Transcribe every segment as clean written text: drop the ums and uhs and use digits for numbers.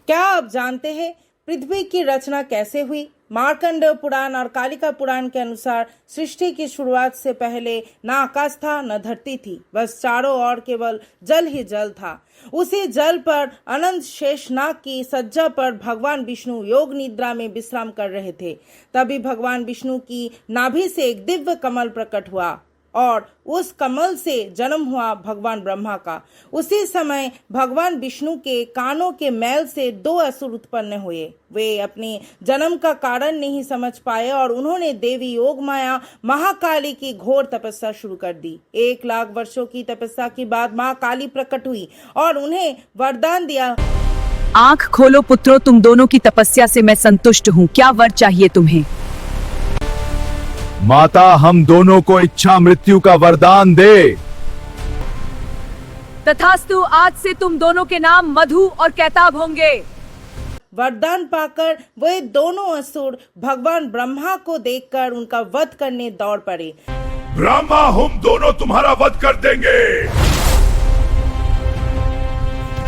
क्या आप जानते हैं पृथ्वी की रचना कैसे हुई? मार्कंडेय पुराण और कालिका पुराण के अनुसार सृष्टि की शुरुआत से पहले न आकाश था न धरती थी, बस चारों ओर केवल जल ही जल था। उसी जल पर अनंत शेषनाग की सज्जा पर भगवान विष्णु योग निद्रा में विश्राम कर रहे थे। तभी भगवान विष्णु की नाभि से एक दिव्य कमल प्रकट हुआ और उस कमल से जन्म हुआ भगवान ब्रह्मा का। उसी समय भगवान विष्णु के कानों के मैल से दो असुर उत्पन्न हुए। वे अपने जन्म का कारण नहीं समझ पाए और उन्होंने देवी योग माया महाकाली की घोर तपस्या शुरू कर दी। 1,00,000 वर्षों की तपस्या के बाद माँ काली प्रकट हुई और उन्हें वरदान दिया। आंख खोलो पुत्रों, तुम दोनों की तपस्या से मैं संतुष्ट हूँ। क्या वर चाहिए तुम्हें? माता, हम दोनों को इच्छा मृत्यु का वरदान दे। तथास्तु, आज से तुम दोनों के नाम मधु और कैताब होंगे। वरदान पाकर वे दोनों असुर भगवान ब्रह्मा को देखकर उनका वध करने दौड़ पड़े। ब्रह्मा, हम दोनों तुम्हारा वध कर देंगे।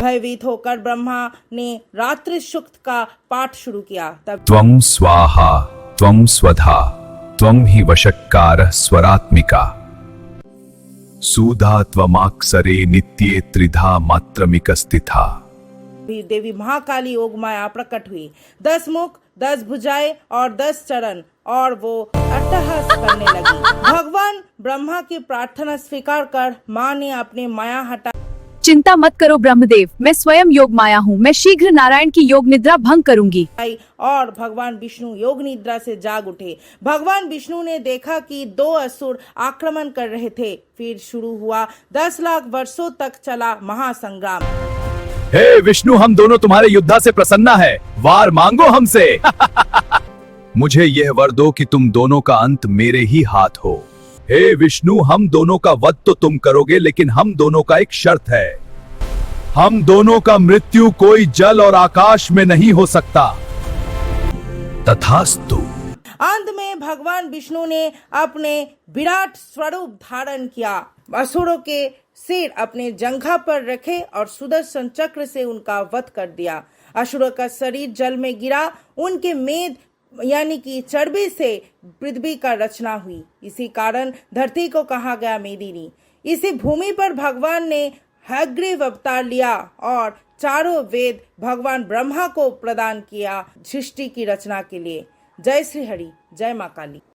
भयभीत होकर ब्रह्मा ने रात्रि सूक्त का पाठ शुरू किया। तब त्वं स्वाहा त्वं स्वधा त्वं हि वशक्कारः स्वरात्मिका सुधा त्वमाक्षरे नित्ये त्रिधा मात्रमिकस्थिता। भी देवी महाकाली योग माया प्रकट हुई। 10 मुख, 10 भुजाएं और 10 चरण, और वो अट्टहास करने लगी। भगवान ब्रह्मा की प्रार्थना स्वीकार कर माँ ने अपने माया हटा। चिंता मत करो ब्रह्मदेव, मैं स्वयं योग माया हूँ। मैं शीघ्र नारायण की योग निद्रा भंग करूंगी। और भगवान विष्णु योग निद्रा से जाग उठे। भगवान विष्णु ने देखा कि 2 असुर आक्रमण कर रहे थे। फिर शुरू हुआ 10,00,000 वर्षों तक चला महासंग्राम। हे विष्णु, हम दोनों तुम्हारे युद्ध से प्रसन्न है। वार मांगो हमसे। मुझे यह वर दो कि तुम दोनों का अंत मेरे ही हाथ हो। हे विष्णु, हम दोनों का वध तो तुम करोगे, लेकिन हम दोनों का एक शर्त है। हम दोनों का मृत्यु कोई जल और आकाश में नहीं हो सकता। तथास्तु। अंत में भगवान विष्णु ने अपने विराट स्वरूप धारण किया, असुरों के सिर अपने जंघा पर रखे और सुदर्शन चक्र से उनका वध कर दिया। असुरों का शरीर जल में गिरा। उनके मेद यानी कि चर्बी से पृथ्वी का रचना हुई। इसी कारण धरती को कहा गया मेदिनी। इसी भूमि पर भगवान ने हयग्रीव अवतार लिया और चारों वेद भगवान ब्रह्मा को प्रदान किया सृष्टि की रचना के लिए। जय श्री हरि, जय मां काली।